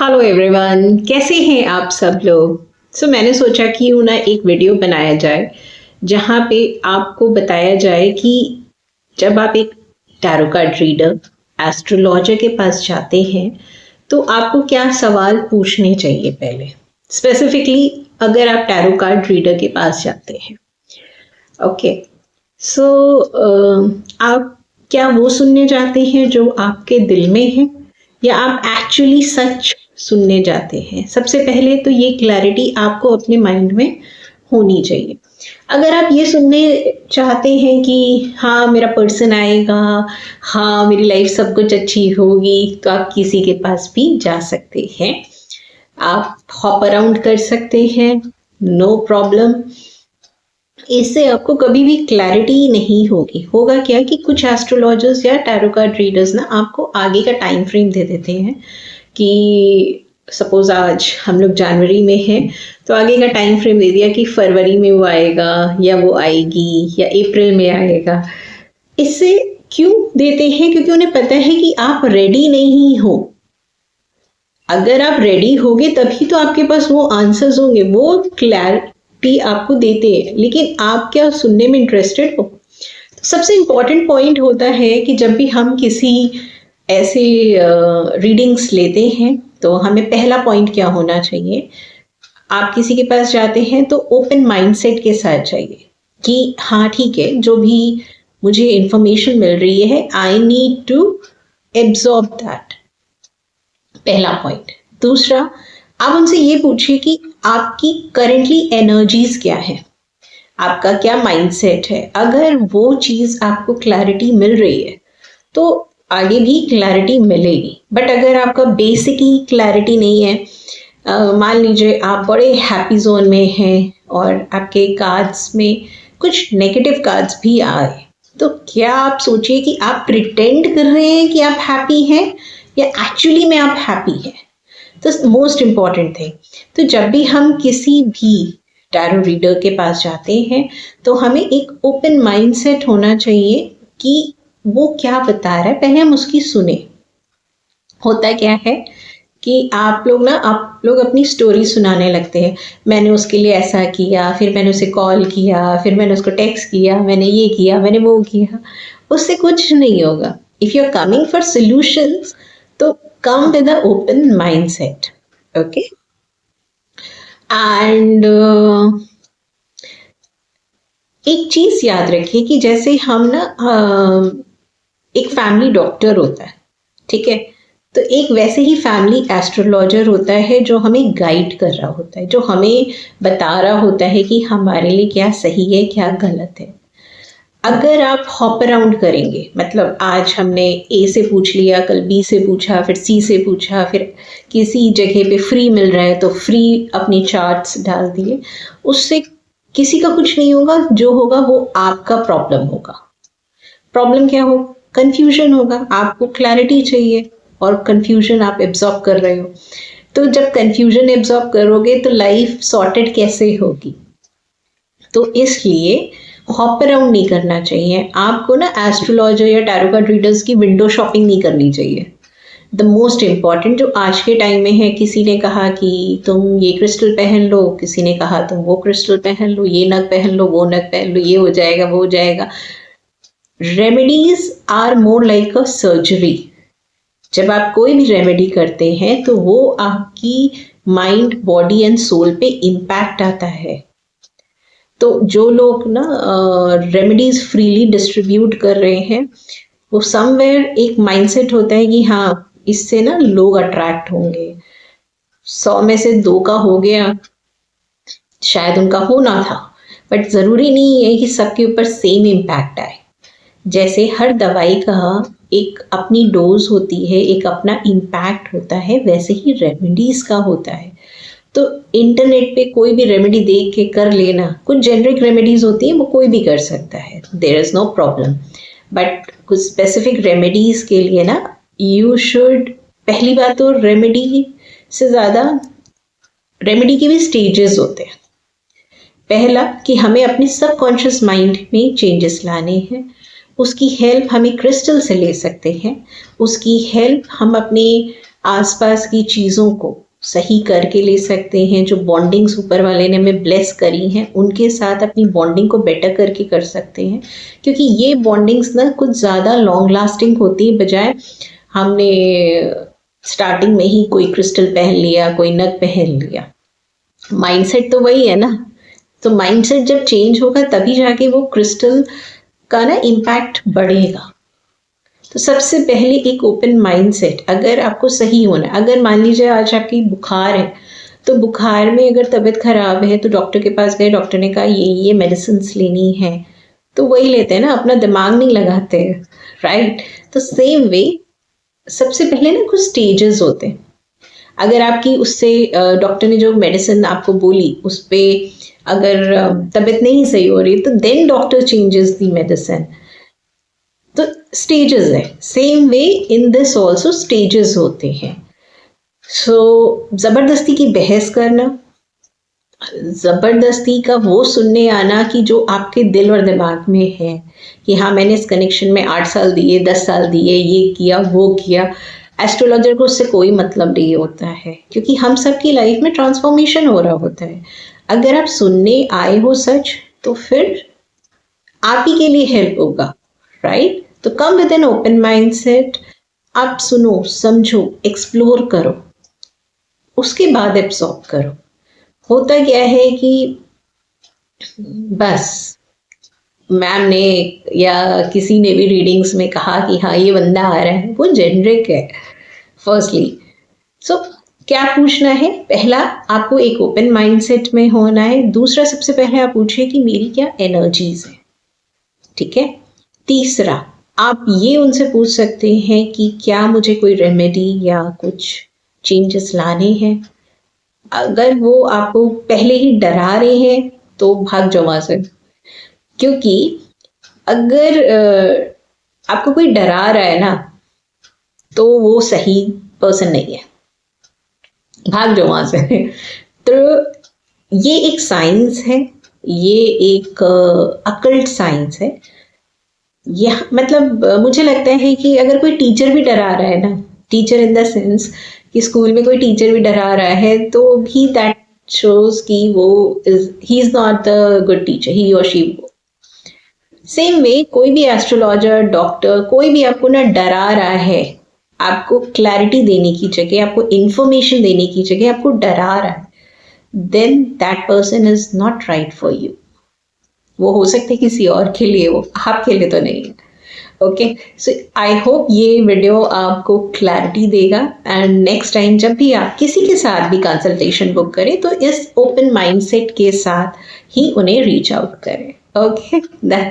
Hello everyone, कैसे हैं आप सब लोग। मैंने सोचा कि क्यों ना एक वीडियो बनाया जाए जहाँ पे आपको बताया जाए कि जब आप एक टैरो कार्ड रीडर, एस्ट्रोलॉजर के पास जाते हैं तो आपको क्या सवाल पूछने चाहिए। पहले स्पेसिफिकली अगर आप टैरो कार्ड रीडर के पास जाते हैं, ओके, सो आप क्या वो सुनने जाते हैं जो आपके दिल में है, या आप एक्चुअली सच सुनने जाते हैं। सबसे पहले तो ये क्लैरिटी आपको अपने माइंड में होनी चाहिए। अगर आप ये सुनने चाहते हैं कि हाँ मेरा पर्सन आएगा, हाँ मेरी लाइफ सब कुछ अच्छी होगी, तो आप किसी के पास भी जा सकते हैं, आप हॉप अराउंड कर सकते हैं, नो प्रॉब्लम। इससे आपको कभी भी क्लैरिटी नहीं होगी। होगा क्या कि कुछ एस्ट्रोलॉजर्स या टैरो कार्ड रीडर्स ना आपको आगे का टाइम फ्रेम दे देते हैं कि सपोज आज हम लोग जनवरी में हैं तो आगे का टाइम फ्रेम दे दिया कि फरवरी में वो आएगा या वो आएगी या अप्रैल में आएगा। इससे क्यों देते हैं? क्योंकि उन्हें पता है कि आप रेडी नहीं हो। अगर आप रेडी होगे तभी तो आपके पास वो आंसर्स होंगे, वो क्लैरिटी आपको देते हैं। लेकिन आप क्या सुनने में इंटरेस्टेड हो? तो सबसे इंपॉर्टेंट पॉइंट होता है कि जब भी हम किसी ऐसे रीडिंग्स लेते हैं तो हमें पहला पॉइंट क्या होना चाहिए। आप किसी के पास जाते हैं तो ओपन माइंडसेट के साथ जाइए कि हाँ ठीक है, जो भी मुझे इंफॉर्मेशन मिल रही है I need to absorb that, पहला पॉइंट। दूसरा, आप उनसे ये पूछिए कि आपकी करेंटली एनर्जीज क्या है, आपका क्या माइंडसेट है। अगर वो चीज़ आपको क्लैरिटी मिल रही है तो आगे भी क्लैरिटी मिलेगी। बट अगर आपका बेसिक ही क्लैरिटी नहीं है, मान लीजिए आप बड़े हैप्पी जोन में हैं और आपके कार्ड्स में कुछ नेगेटिव कार्ड्स भी आए, तो क्या आप सोचिए कि आप प्रिटेंड कर रहे हैं कि आप हैप्पी हैं या एक्चुअली में आप हैप्पी हैं। तो मोस्ट इम्पॉर्टेंट थिंग, तो जब भी हम किसी भी टैरो रीडर के पास जाते हैं तो हमें एक ओपन माइंडसेट होना चाहिए कि वो क्या बता रहा है, पहले हम उसकी सुने। होता क्या है कि आप लोग अपनी स्टोरी सुनाने लगते हैं। मैंने उसके लिए ऐसा किया, फिर मैंने उसे कॉल किया, फिर मैंने उसको टेक्स्ट किया, मैंने ये किया, मैंने वो किया। उससे कुछ नहीं होगा। If you are coming for solutions तो come with a open mindset, okay. And एक चीज़ याद रखिए कि जैसे हम एक फैमिली डॉक्टर होता है, ठीक है, तो एक वैसे ही फैमिली एस्ट्रोलॉजर होता है जो हमें गाइड कर रहा होता है, जो हमें बता रहा होता है कि हमारे लिए क्या सही है क्या गलत है। अगर आप हॉप अराउंड करेंगे, मतलब आज हमने ए से पूछ लिया, कल बी से पूछा, फिर सी से पूछा, फिर किसी जगह पे फ्री मिल रहा है तो फ्री अपनी चार्ट्स डाल दिए, उससे किसी का कुछ नहीं होगा। जो होगा वो आपका प्रॉब्लम होगा। प्रॉब्लम क्या हो? कंफ्यूजन होगा। आपको क्लैरिटी चाहिए और कंफ्यूजन आप एब्जॉर्ब कर रहे हो। तो जब कंफ्यूजन एब्जॉर्ब करोगे तो लाइफ सॉर्टेड कैसे होगी? तो इसलिए हॉप अराउंड नहीं करना चाहिए आपको ना। एस्ट्रोलॉजर या टैरो कार्ड रीडर्स की विंडो शॉपिंग नहीं करनी चाहिए। द मोस्ट इम्पॉर्टेंट जो आज के टाइम में है, किसी ने कहा कि तुम ये क्रिस्टल पहन लो, किसी ने कहा तुम वो क्रिस्टल पहन लो, ये नग पहन लो, वो नग पहन लो, ये हो जाएगा वो हो जाएगा। Remedies are more like a surgery. जब आप कोई भी रेमेडी करते हैं तो वो आपकी माइंड, बॉडी एंड सोल पे इम्पैक्ट आता है। तो जो लोग ना रेमेडीज फ्रीली डिस्ट्रीब्यूट कर रहे हैं, वो समवेयर एक माइंडसेट होता है कि हाँ इससे ना लोग अट्रैक्ट होंगे। 100 में से 2 का हो गया, शायद उनका होना था, बट ज़रूरी नहीं है कि सबके ऊपर सेम इम्पैक्ट आए। जैसे हर दवाई का एक अपनी डोज होती है, एक अपना इम्पैक्ट होता है, वैसे ही रेमेडीज़ का होता है। तो इंटरनेट पे कोई भी रेमेडी देख के कर लेना, कुछ जेनरिक रेमेडीज़ होती हैं वो कोई भी कर सकता है, there is no problem. But कुछ स्पेसिफिक रेमेडीज़ के लिए ना यू शुड, पहली बात तो रेमेडी से ज़्यादा, रेमेडी के भी स्टेजेस होते हैं। पहला कि हमें अपने सबकॉन्शियस माइंड में चेंजेस लाने हैं, उसकी हेल्प हमें क्रिस्टल से ले सकते हैं। उसकी हेल्प हम अपने आसपास की चीज़ों को सही करके ले सकते हैं। जो बॉन्डिंग्स ऊपर वाले ने हमें ब्लेस करी हैं उनके साथ अपनी बॉन्डिंग को बेटर करके कर सकते हैं, क्योंकि ये बॉन्डिंग्स ना कुछ ज़्यादा लॉन्ग लास्टिंग होती है, बजाय हमने स्टार्टिंग में ही कोई क्रिस्टल पहन लिया, कोई नग पहन लिया। माइंडसेट तो वही है ना, तो माइंडसेट जब चेंज होगा तभी जाके वो क्रिस्टल का ना इम्पैक्ट बढ़ेगा। तो सबसे पहले एक ओपन माइंडसेट, अगर आपको सही होना है, अगर मान लीजिए आज आपकी बुखार है, तो बुखार में अगर तबीयत खराब है तो डॉक्टर के पास गए, डॉक्टर ने कहा ये मेडिसिन लेनी है, तो वही लेते हैं ना, अपना दिमाग नहीं लगाते हैं, राइट। तो सेम वे सबसे पहले ना कुछ स्टेजेस होते हैं। अगर आपकी उससे डॉक्टर ने जो मेडिसिन आपको बोली उस पर अगर तबीयत नहीं सही हो रही तो then doctor changes the medicine. तो स्टेजेस है, same way in this also stages होते हैं। सो ज़बरदस्ती की बहस करना, ज़बरदस्ती का वो सुनने आना कि जो आपके दिल और दिमाग में है कि हाँ मैंने इस कनेक्शन में 8 साल दिए, 10 साल दिए, ये किया वो किया, एस्ट्रोलॉजर को उससे कोई मतलब नहीं होता है, क्योंकि हम सब की लाइफ में ट्रांसफॉर्मेशन हो रहा होता है। अगर आप सुनने आए हो सच, तो फिर आप ही के लिए हेल्प होगा, राइट। तो come with an open mindset, आप सुनो, समझो, एक्सप्लोर करो, उसके बाद एब्सॉर्ब करो। होता क्या है कि बस मैम ने या किसी ने भी रीडिंग्स में कहा कि हाँ ये बंदा आ रहा है, वो जेनरिक है फर्स्टली। सो क्या पूछना है, पहला आपको एक ओपन माइंडसेट में होना है। दूसरा, सबसे पहले आप पूछिए कि मेरी क्या एनर्जीज है, ठीक है। तीसरा, आप ये उनसे पूछ सकते हैं कि क्या मुझे कोई रेमेडी या कुछ चेंजेस लाने हैं। अगर वो आपको पहले ही डरा रहे हैं तो भाग जाओ वहां से, क्योंकि अगर आपको कोई डरा रहा है ना तो वो सही पर्सन नहीं है, भाग जाओ वहां से। तो ये एक साइंस है, ये एक अकल्ट साइंस है। यह मतलब मुझे लगता है कि अगर कोई टीचर भी डरा रहा है ना, टीचर इन द सेंस कि स्कूल में कोई टीचर भी डरा रहा है, तो भी दैट शोज कि वो he is not the good teacher, he और शी। सेम वे कोई भी एस्ट्रोलॉजर, डॉक्टर, कोई भी आपको ना डरा रहा है, आपको क्लैरिटी देने की जगह, आपको इंफॉर्मेशन देने की जगह आपको डरा रहा है, then that person is not right for you. वो हो सकता है किसी और के लिए, वो आपके लिए तो नहीं है। ओके, सो आई होप ये वीडियो आपको क्लैरिटी देगा, एंड नेक्स्ट टाइम जब भी आप किसी के साथ भी कंसल्टेशन बुक करें तो इस ओपन माइंडसेट के साथ ही उन्हें रीच आउट करें। Okay, that